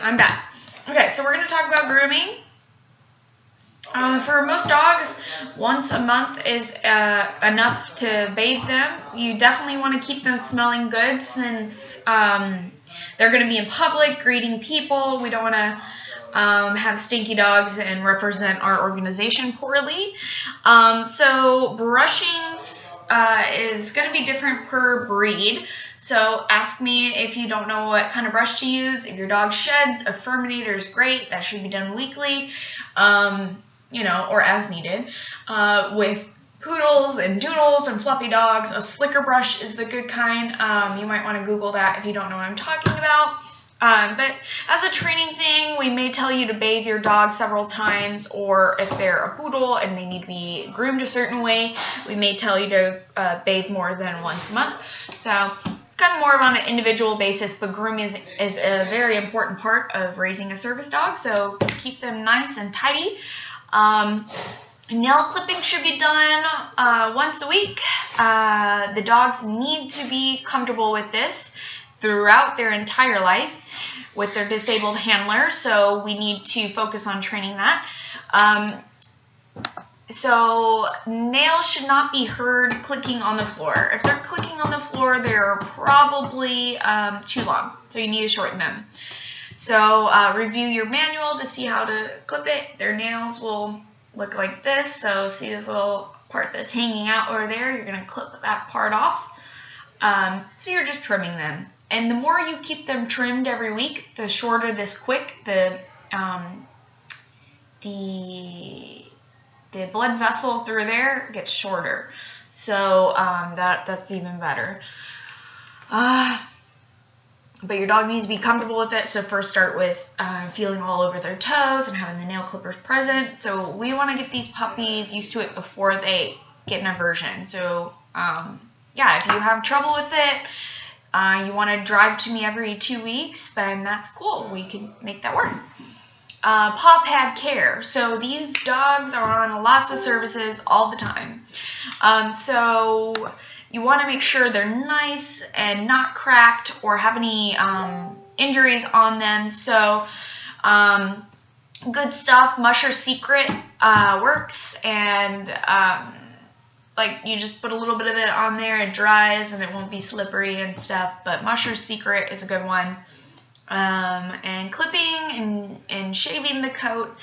I'm back. Okay, so we're going to talk about grooming. For most dogs, once a month is enough to bathe them. You definitely want to keep them smelling good since they're going to be in public, greeting people. We don't want to have stinky dogs and represent our organization poorly. So brushing is going to be different per breed. So ask me if you don't know what kind of brush to use. If your dog sheds, a Furminator is great. That should be done weekly, or as needed. With poodles and doodles and fluffy dogs, a slicker brush is the good kind. You might want to Google that if you don't know what I'm talking about. But as a training thing, we may tell you to bathe your dog several times, or if they're a poodle and they need to be groomed a certain way, we may tell you to bathe more than once a month. So it's kind of more on an individual basis, but grooming is a very important part of raising a service dog, so keep them nice and tidy. Nail clipping should be done once a week. The dogs need to be comfortable with this throughout their entire life with their disabled handler, so we need to focus on training that. So nails should not be heard clicking on the floor. If they're clicking on the floor, they're probably too long, so you need to shorten them. So review your manual to see how to clip it. Their nails will look like this, so see this little part that's hanging out over there, you're going to clip that part off. So you're just trimming them. And the more you keep them trimmed every week, the shorter this quick, the blood vessel through there gets shorter. So that's even better. But your dog needs to be comfortable with it, so first start with feeling all over their toes and having the nail clippers present. So we want to get these puppies used to it before they get an aversion. So yeah, if you have trouble with it, you want to drive to me every 2 weeks, then that's cool. We can make that work. Paw pad care. So these dogs are on lots of services all the time. So you want to make sure they're nice and not cracked or have any injuries on them. So good stuff. Musher Secret works, and like you just put a little bit of it on there, it dries and it won't be slippery and stuff, but Musher Secret is a good one. And clipping and shaving the coat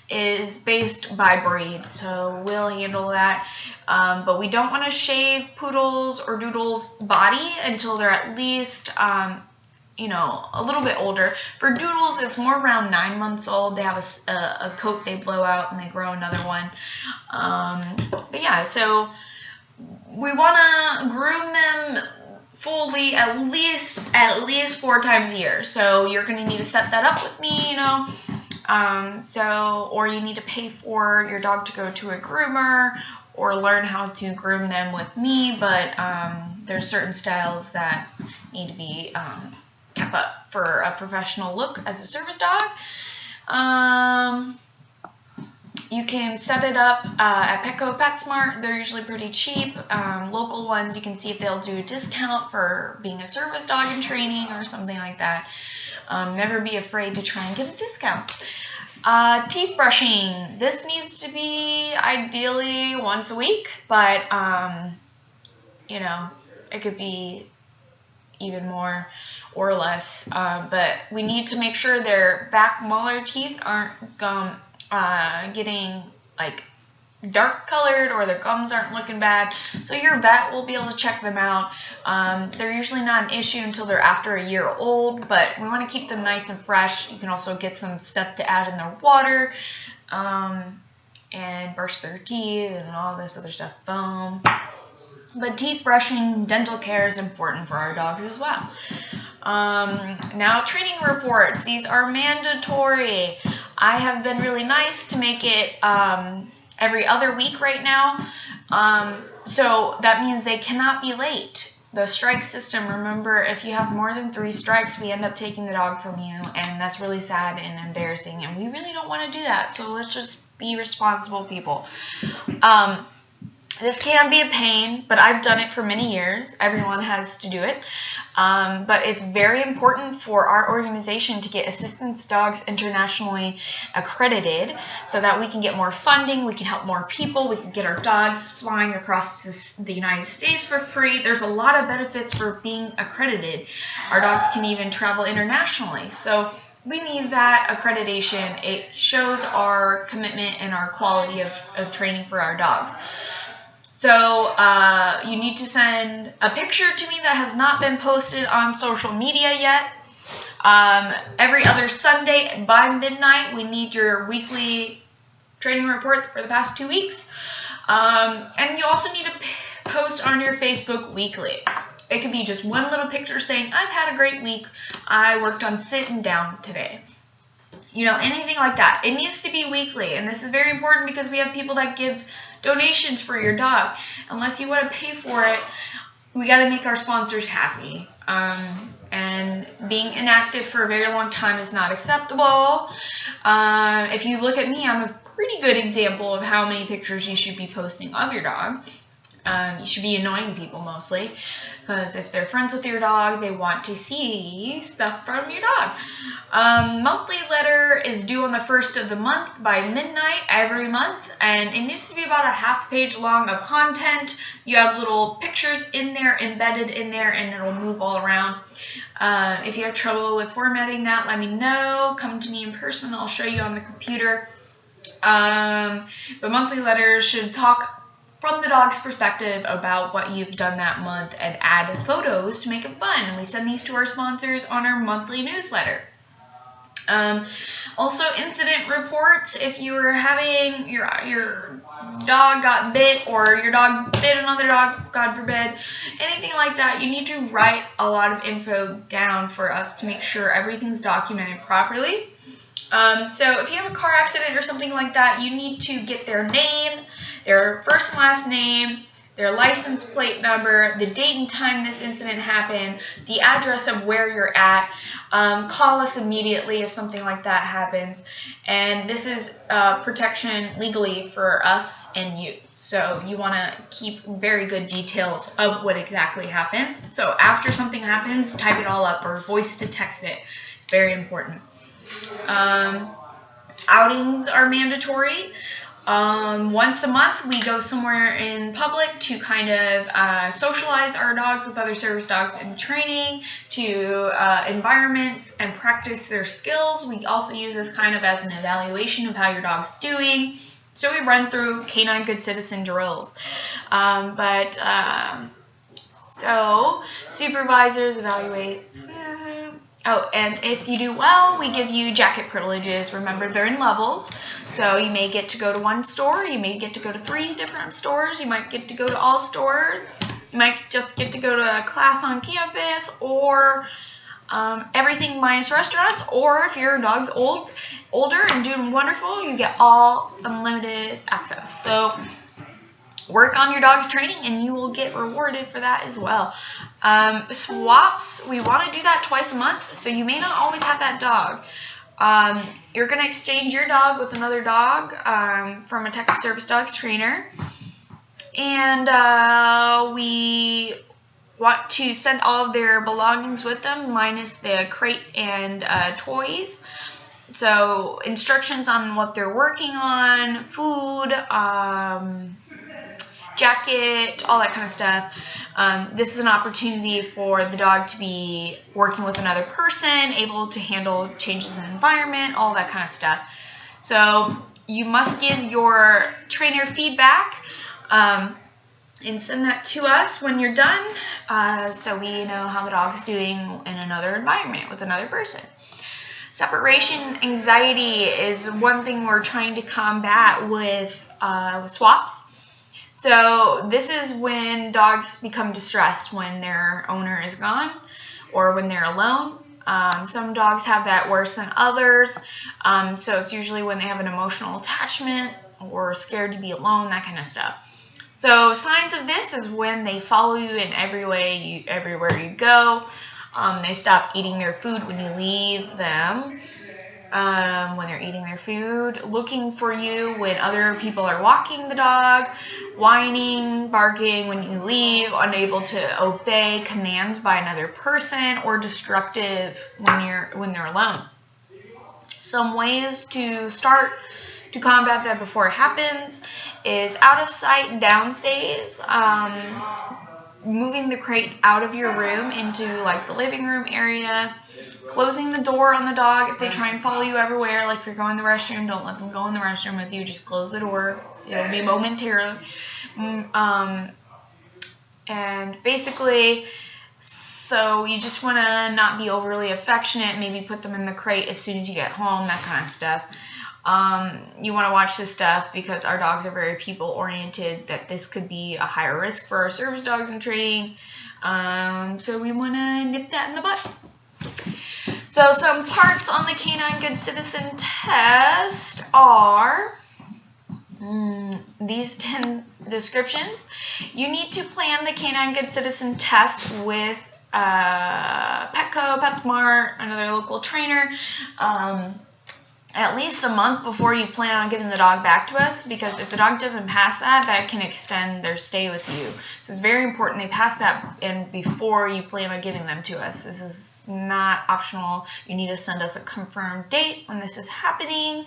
is based by breed, so we'll handle that. But we don't want to shave poodles or doodles' body until they're at least, a little bit older. For doodles, it's more around 9 months old. They have a coat they blow out and they grow another one. But yeah, so we want to groom them fully at least 4 times a year. So you're going to need to set that up with me, or you need to pay for your dog to go to a groomer or learn how to groom them with me. But there's certain styles that need to be kept up for a professional look as a service dog. You can set it up at Petco, PetSmart. They're usually pretty cheap. Local ones, you can see if they'll do a discount for being a service dog in training or something like that. Never be afraid to try and get a discount. Teeth brushing. This needs to be ideally once a week, but it could be even more or less. But we need to make sure their back molar teeth aren't getting like dark colored, or their gums aren't looking bad. So your vet will be able to check them out. They're usually not an issue until they're after a year old, but we want to keep them nice and fresh. You can also get some stuff to add in their water, and brush their teeth and all this other stuff, foam. But teeth brushing, dental care is important for our dogs as well. Now, training reports. These are mandatory. I have been really nice to make it every other week right now. So that means they cannot be late. The strike system, remember, if you have more than 3 strikes, we end up taking the dog from you, and that's really sad and embarrassing, and we really don't want to do that. So let's just be responsible people. This can be a pain, but I've done it for many years. Everyone has to do it. But it's very important for our organization to get assistance dogs internationally accredited so that we can get more funding, we can help more people, we can get our dogs flying across the United States for free. There's a lot of benefits for being accredited. Our dogs can even travel internationally. So we need that accreditation. It shows our commitment and our quality of training for our dogs. So you need to send a picture to me that has not been posted on social media yet. Every other Sunday by midnight, we need your weekly training report for the past 2 weeks. And you also need to post on your Facebook weekly. It could be just one little picture saying, I've had a great week. I worked on sit and down today. You know, anything like that. It needs to be weekly. And this is very important because we have people that give donations for your dog. Unless you want to pay for it, we got to make our sponsors happy. And being inactive for a very long time is not acceptable. If you look at me, I'm a pretty good example of how many pictures you should be posting of your dog. You should be annoying people mostly, because if they're friends with your dog, they want to see stuff from your dog. Monthly letter is due on the 1st of the month by midnight every month, and it needs to be about a half page long of content. You have little pictures in there, embedded in there, and it'll move all around. If you have trouble with formatting that, let me know. Come to me in person. I'll show you on the computer. But monthly letters should talk from the dog's perspective about what you've done that month and add photos to make it fun. And we send these to our sponsors on our monthly newsletter. Also, incident reports. If you were having your dog got bit, or your dog bit another dog, God forbid, anything like that, you need to write a lot of info down for us to make sure everything's documented properly. So if you have a car accident or something like that, you need to get their name, their first and last name, their license plate number, the date and time this incident happened, the address of where you're at. Call us immediately if something like that happens. And this is protection legally for us and you. So you want to keep very good details of what exactly happened. So after something happens, type it all up or voice to text it. It's very important. Outings are mandatory. Once a month, we go somewhere in public to kind of socialize our dogs with other service dogs in training, to environments and practice their skills. We also use this kind of as an evaluation of how your dog's doing. So we run through Canine Good Citizen drills. So supervisors evaluate. Oh, and if you do well, we give you jacket privileges. Remember, they're in levels. So you may get to go to one store. You may get to go to 3 different stores. You might get to go to all stores. You might just get to go to a class on campus, or everything minus restaurants. Or if your dog's older and doing wonderful, you get all unlimited access. So work on your dog's training and you will get rewarded for that as well. Swaps, we want to do that twice a month, so you may not always have that dog. You're going to exchange your dog with another dog from a Texas Service Dogs trainer. And we want to send all of their belongings with them, minus the crate and toys. So instructions on what they're working on, food, jacket, all that kind of stuff. This is an opportunity for the dog to be working with another person, able to handle changes in environment, all that kind of stuff. So you must give your trainer feedback and send that to us when you're done, so we know how the dog is doing in another environment with another person. Separation anxiety is one thing we're trying to combat with swaps. So this is when dogs become distressed when their owner is gone or when they're alone. Some dogs have that worse than others. So it's usually when they have an emotional attachment or scared to be alone, that kind of stuff. So signs of this is when they follow you in everywhere you go. They stop eating their food when you leave them. when they're eating their food, looking for you when other people are walking the dog, whining, barking when you leave, unable to obey commands by another person, or destructive when they're alone. Some ways to start to combat that before it happens is out of sight, down stays. Moving the crate out of your room into like the living room area, closing the door on the dog if they try and follow you everywhere. Like if you're going to the restroom, don't let them go in the restroom with you. Just close the door. It'll be momentarily. And basically, so you just want to not be overly affectionate. Maybe put them in the crate as soon as you get home, that kind of stuff. You want to watch this stuff because our dogs are very people-oriented, that this could be a higher risk for our service dogs in training. So we want to nip that in the butt. So some parts on the Canine Good Citizen test are these 10 descriptions. You need to plan the Canine Good Citizen test with Petco, PetSmart, another local trainer, at least a month before you plan on giving the dog back to us, because if the dog doesn't pass that, that can extend their stay with you. So it's very important they pass that in before you plan on giving them to us. This is not optional. You need to send us a confirmed date when this is happening.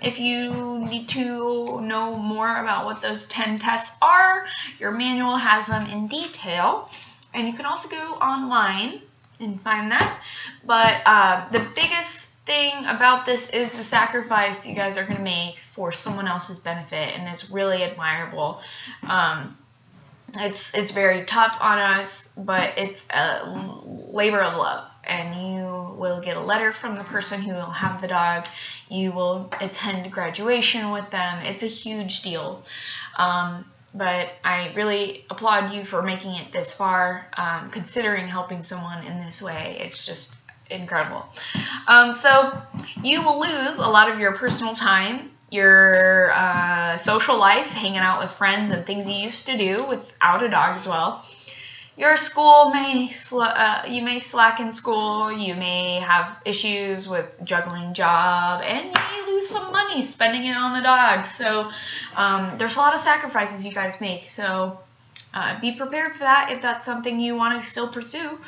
If you need to know more about what those 10 tests are, your manual has them in detail. And you can also go online and find that. But the biggest thing about this is the sacrifice you guys are going to make for someone else's benefit, and it's really admirable. It's very tough on us, but it's a labor of love, and you will get a letter from the person who will have the dog. You will attend graduation with them. It's a huge deal. But I really applaud you for making it this far, considering helping someone in this way. It's just incredible. So you will lose a lot of your personal time, your social life, hanging out with friends and things you used to do without a dog as well. Your school you may slack in school, you may have issues with juggling job, and you may lose some money spending it on the dog. So there's a lot of sacrifices you guys make. So be prepared for that if that's something you want to still pursue.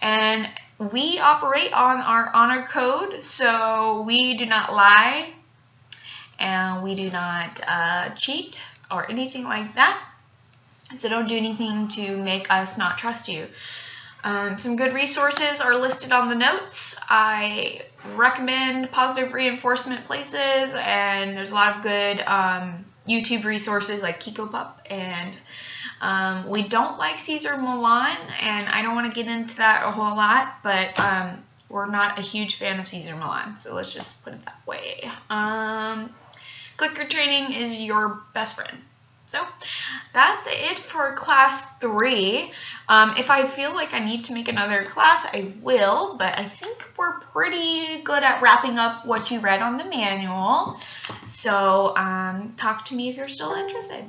And we operate on our honor code, so we do not lie, and we do not cheat or anything like that. So don't do anything to make us not trust you. Some good resources are listed on the notes. I recommend Positive Reinforcement Places, and there's a lot of good YouTube resources like Kiko Pup, and we don't like Cesar Millan, and I don't want to get into that a whole lot, but we're not a huge fan of Cesar Millan, so let's just put it that way. Clicker training is your best friend. So that's it for class 3. If I feel like I need to make another class, I will, but I think we're pretty good at wrapping up what you read on the manual. So talk to me if you're still interested.